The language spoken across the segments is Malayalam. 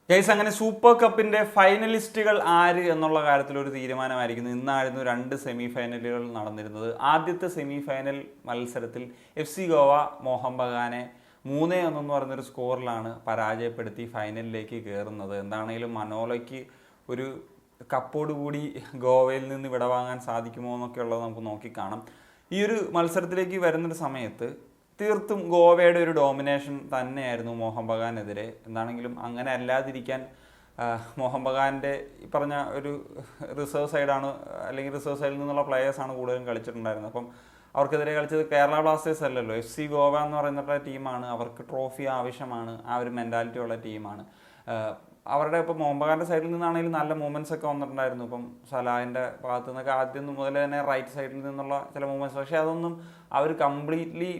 ഗൈസ്, അങ്ങനെ സൂപ്പർ കപ്പിന്റെ ഫൈനലിസ്റ്റുകൾ ആര് എന്നുള്ള കാര്യത്തിൽ ഒരു തീരുമാനമായിരിക്കുന്നു. ഇന്നായിരുന്നു രണ്ട് സെമി ഫൈനലുകൾ നടന്നിരുന്നത്. ആദ്യത്തെ സെമി ഫൈനൽ മത്സരത്തിൽ FC ഗോവ മോഹൻ ബഗാനെ 3-1 എന്ന് പറയുന്നൊരു സ്കോറിലാണ് പരാജയപ്പെടുത്തി ഫൈനലിലേക്ക് കയറുന്നത്. എന്താണെങ്കിലും മനോലയ്ക്ക് ഒരു കപ്പോടുകൂടി ഗോവയിൽ നിന്ന് വിടവാങ്ങാൻ സാധിക്കുമോ എന്നൊക്കെ ഉള്ളത് നമുക്ക് നോക്കിക്കാണാം. ഈ ഒരു മത്സരത്തിലേക്ക് വരുന്നൊരു സമയത്ത് തീർത്തും ഗോവയുടെ ഒരു ഡോമിനേഷൻ തന്നെയായിരുന്നു മോഹൻ ബഗാനെതിരെ. എന്താണെങ്കിലും അങ്ങനെ അല്ലാതിരിക്കാൻ മോഹൻ ബഗാൻ്റെ ഈ പറഞ്ഞ ഒരു റിസർവ് സൈഡാണ്, അല്ലെങ്കിൽ റിസർവ് സൈഡിൽ നിന്നുള്ള പ്ലെയേഴ്സാണ് കൂടുതലും കളിച്ചിട്ടുണ്ടായിരുന്നത്. അപ്പം അവർക്കെതിരെ കളിച്ചത് കേരള ബ്ലാസ്റ്റേഴ്സ് അല്ലല്ലോ, FC ഗോവ എന്ന് പറയുന്ന ടീമാണ്. അവർക്ക് ട്രോഫി ആവശ്യമാണ്, ആ ഒരു മെൻറ്റാലിറ്റി ഉള്ള ടീമാണ്. അവരുടെ ഇപ്പോൾ മോഹൻ ബഗാൻ്റെ സൈഡിൽ നിന്നാണെങ്കിലും നല്ല മൂവ്മെൻറ്റ്സ് ഒക്കെ വന്നിട്ടുണ്ടായിരുന്നു. ഇപ്പം സലാഹിൻ്റെ ഭാഗത്തു നിന്നൊക്കെ ആദ്യം മുതൽ തന്നെ റൈറ്റ് സൈഡിൽ നിന്നുള്ള ചില മൂവ്മെൻറ്റ്സ്, പക്ഷേ അതൊന്നും അവർ കംപ്ലീറ്റ്ലി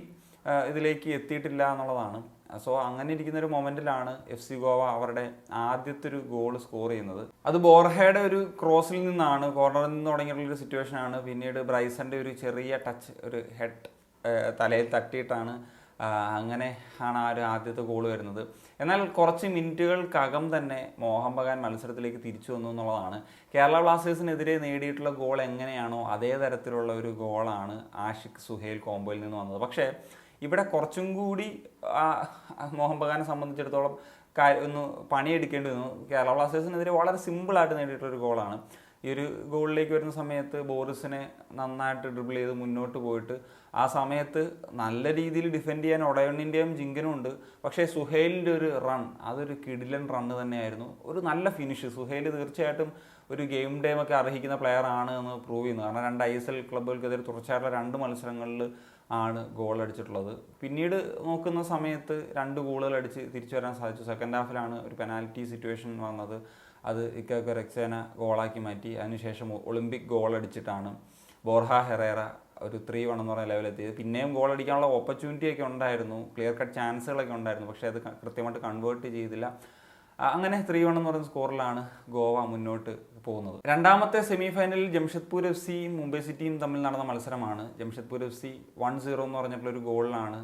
ഇതിലേക്ക് എത്തിയിട്ടില്ല എന്നുള്ളതാണ്. സോ അങ്ങനെ ഇരിക്കുന്ന ഒരു മൊമെന്റിലാണ് FC ഗോവ അവരുടെ ആദ്യത്തെ ഒരു ഗോൾ സ്കോർ ചെയ്യുന്നത്. അത് ബോർഹയുടെ ഒരു ക്രോസിൽ നിന്നാണ്, കോർണറിൽ നിന്ന് തുടങ്ങിയിട്ടുള്ളൊരു സിറ്റുവേഷനാണ്. പിന്നീട് ബ്രൈസന്റെ ഒരു ചെറിയ ടച്ച്, ഒരു ഹെഡ് തലയിൽ തട്ടിയിട്ടാണ് അങ്ങനെ ആണ് ആ ഒരു ആദ്യത്തെ ഗോൾ വരുന്നത്. എന്നാൽ കുറച്ച് മിനിറ്റുകൾക്കകം തന്നെ മോഹൻ ബഗാൻ മത്സരത്തിലേക്ക് തിരിച്ചു വന്നു എന്നുള്ളതാണ്. കേരള ബ്ലാസ്റ്റേഴ്സിനെതിരെ നേടിയിട്ടുള്ള ഗോൾ എങ്ങനെയാണോ അതേ തരത്തിലുള്ള ഒരു ഗോളാണ് ആഷിഖ് സുഹേൽ കോംബോയിൽ നിന്ന് വന്നത്. പക്ഷേ ഇവിടെ കുറച്ചും കൂടി മോഹൻ ബഗാനെ സംബന്ധിച്ചിടത്തോളം ഒന്ന് പണിയെടുക്കേണ്ടി വന്നു. കേരള ബ്ലാസ്റ്റേഴ്സിനെതിരെ വളരെ സിമ്പിളായിട്ട് നേടിയിട്ടൊരു ഗോളാണ്. ഈ ഒരു ഗോളിലേക്ക് വരുന്ന സമയത്ത് ബോറിസിനെ നന്നായിട്ട് ഡ്രിബിൾ ചെയ്ത് മുന്നോട്ട് പോയിട്ട് ആ സമയത്ത് നല്ല രീതിയിൽ ഡിഫെൻഡ് ചെയ്യാൻ ഒടയണ്ണിൻ്റെയും ജിങ്കനും ഉണ്ട്. പക്ഷേ സുഹേലിൻ്റെ ഒരു റൺ, അതൊരു കിടിലൻ റണ്ണ് തന്നെയായിരുന്നു. ഒരു നല്ല ഫിനിഷ്. സുഹേൽ തീർച്ചയായിട്ടും ഒരു ഗെയിം ടൈം ഒക്കെ അർഹിക്കുന്ന പ്ലെയർ ആണ് എന്ന് പ്രൂവ് ചെയ്യുന്നു. കാരണം 2 ISL ക്ലബ്ബുകൾക്കെതിരെ തുടർച്ചയായിട്ടുള്ള 2 മത്സരങ്ങളിൽ ആണ് ഗോൾ അടിച്ചിട്ടുള്ളത്. പിന്നീട് നോക്കുന്ന സമയത്ത് 2 ഗോളുകൾ അടിച്ച് തിരിച്ചു വരാൻ സാധിച്ചു. സെക്കൻഡ് ഹാഫിലാണ് ഒരു പെനാൽറ്റി സിറ്റുവേഷൻ വന്നത്. അത് ഇക്കോ റെക്സേന ഗോളാക്കി മാറ്റി. അതിനുശേഷം ഒളിമ്പിക് ഗോൾ അടിച്ചിട്ടാണ് ബോർഹ ഹെറേറ ഒരു 3-1 എന്ന് പറയുന്ന ലെവലെത്തിയത്. പിന്നെയും ഗോൾ അടിക്കാനുള്ള ഓപ്പർച്യൂണിറ്റി ഒക്കെ ഉണ്ടായിരുന്നു, ക്ലിയർ കട്ട് ചാൻസുകളൊക്കെ ഉണ്ടായിരുന്നു, പക്ഷേ അത് കൃത്യമായിട്ട് കൺവേർട്ട് ചെയ്തില്ല. അങ്ങനെ 3-1 എന്ന് പറയുന്ന സ്കോറിലാണ് ഗോവ മുന്നോട്ട് പോകുന്നത്. രണ്ടാമത്തെ സെമി ഫൈനലിൽ ജംഷഡ്പൂർ FCയും മുംബൈ സിറ്റിയും തമ്മിൽ നടന്ന മത്സരമാണ്. ജംഷഡ്പൂർ FC 1-0 എന്ന് പറഞ്ഞിട്ടുള്ളൊരു ഗോളിലാണ്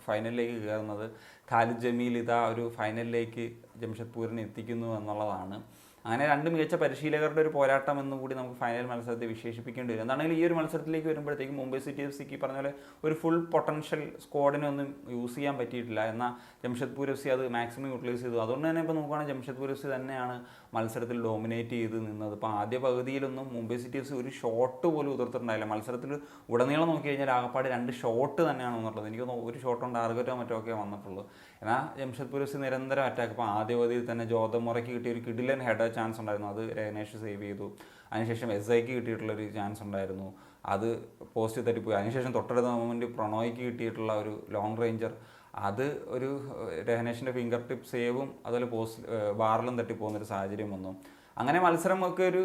ഫൈനലിലേക്ക് കയറുന്നത്. ഖാലിദ് ജമീൽ ഇതാ ഒരു ഫൈനലിലേക്ക് ജംഷഡ്പൂരിനെ എത്തിക്കുന്നു എന്നുള്ളതാണ്. അങ്ങനെ 2 മികച്ച പരിശീലകരുടെ ഒരു പോരാട്ടം എന്നുകൂടി നമുക്ക് ഫൈനൽ മത്സരത്തെ വിശേഷിപ്പിക്കേണ്ടി വരും. എന്താണെങ്കിലും ഈ ഒരു മത്സരത്തിലേക്ക് വരുമ്പോഴത്തേക്കും മുംബൈ സിറ്റി FCക്ക് പറഞ്ഞ പോലെ ഒരു ഫുൾ പൊട്ടൻഷ്യൽ സ്ക്വാഡിനെ ഒന്നും യൂസ് ചെയ്യാൻ പറ്റിയിട്ടില്ല. എന്നാൽ ജംഷഡ്പൂർ FC അത് മാക്സിമം യൂട്ടിലൈസ് ചെയ്തു. അതുകൊണ്ട് തന്നെ ഇപ്പോൾ നോക്കുകയാണെങ്കിൽ ജംഷഡ്പൂർ FC തന്നെയാണ് മത്സരത്തിൽ ഡോമിനേറ്റ് ചെയ്ത് നിന്നത്. ഇപ്പോൾ ആദ്യ പകുതിയിലൊന്നും മുംബൈ സിറ്റി FC ഒരു ഷോട്ട് പോലും ഉതിർത്തിട്ടുണ്ടായില്ല. മത്സരത്തിൽ ഉടനീളം നോക്കി കഴിഞ്ഞാൽ ആകപ്പാട് 2 ഷോട്ട് തന്നെയാണ് വന്നിട്ടുള്ളത്. എനിക്ക് തോന്നുന്നു ഒരു ഷോട്ടും ടാർഗറ്റോ മറ്റോ ഒക്കെ വന്നിട്ടുള്ളൂ. എന്നാൽ ജംഷഡ്പൂർ FC നിരന്തരം അറ്റാക്ക്. ഇപ്പോൾ ആദ്യ പകുതിയിൽ തന്നെ ജോതമുറയ്ക്ക് കിട്ടിയ ഒരു കിടിലൻ ഹെഡർ ചാൻസ് ഉണ്ടായിരുന്നു, അത് രേനേഷ് സേവ് ചെയ്തു. അതിനുശേഷം SIക്ക് കിട്ടിയിട്ടുള്ളൊരു ചാൻസ് ഉണ്ടായിരുന്നു, അത് പോസ്റ്റ് തട്ടിപ്പോയി. അതിനുശേഷം തൊട്ടടുത്ത മൊമെൻറ്റ് പ്രണോയ്ക്ക് കിട്ടിയിട്ടുള്ള ഒരു ലോങ് റേഞ്ചർ, അത് ഒരു രഹനേഷിൻ്റെ ഫിംഗർ ടിപ്പ് സേവും അതുപോലെ ബാറിലും തട്ടിപ്പോകുന്നൊരു സാഹചര്യം വന്നു. അങ്ങനെ മത്സരമൊക്കെ ഒരു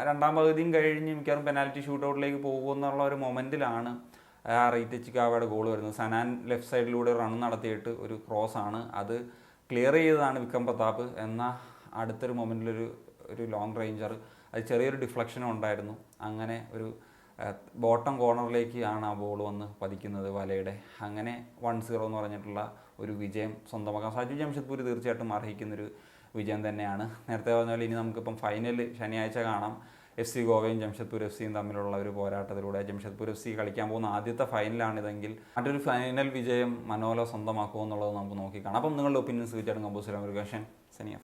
രണ്ടാം പകുതിയും കഴിഞ്ഞ് മിക്കവാറും പെനാൽറ്റി ഷൂട്ട് ഔട്ടിലേക്ക് പോകുമെന്നുള്ള ഒരു മൊമെൻറ്റിലാണ് റീറ്റ് ചിക്കാവയുടെ ഗോൾ വരുന്നത്. സനാൻ ലെഫ്റ്റ് സൈഡിലൂടെ റൺ നടത്തിയിട്ട് ഒരു ക്രോസാണ്, അത് ക്ലിയർ ചെയ്തതാണ് വിക്രം പ്രതാപ്. എന്നാൽ അടുത്തൊരു മൊമെൻറ്റിലൊരു ലോങ് റേഞ്ചർ, അത് ചെറിയൊരു ഡിഫ്ലക്ഷനും ഉണ്ടായിരുന്നു. അങ്ങനെ ഒരു ബോട്ടം കോർണറിലേക്ക് ആണ് ആ ബോൾ വന്ന് പതിക്കുന്നത് വലയുടെ. അങ്ങനെ 1-0 എന്ന് പറഞ്ഞിട്ടുള്ള ഒരു വിജയം സ്വന്തമാക്കാൻ സാധിച്ചു. ജംഷഡ്പൂർ തീർച്ചയായിട്ടും അർഹിക്കുന്നൊരു വിജയം തന്നെയാണ്. നേരത്തെ പറഞ്ഞ പോലെ ഇനി നമുക്കിപ്പം ഫൈനൽ ശനിയാഴ്ച കാണാം. FC ഗോവയും ജംഷഡ്പൂർ FCയും തമ്മിലുള്ള ഒരു പോരാട്ടത്തിലൂടെ ജംഷഡ്പൂർ FC കളിക്കാൻ പോകുന്ന ആദ്യത്തെ ഫൈനലാണിതെങ്കിൽ മറ്റൊരു ഫൈനൽ വിജയം മനോല സ്വന്തമാക്കുമോ എന്നുള്ളത് നമുക്ക് നോക്കിക്കാണാം. അപ്പം നിങ്ങളുടെ ഒപ്പീനിയൻസ് വിറ്റാണ് കമ്പോസ് ചെയ്യാൻ ഒരു ക്വസ്റ്റൻ സനിയ.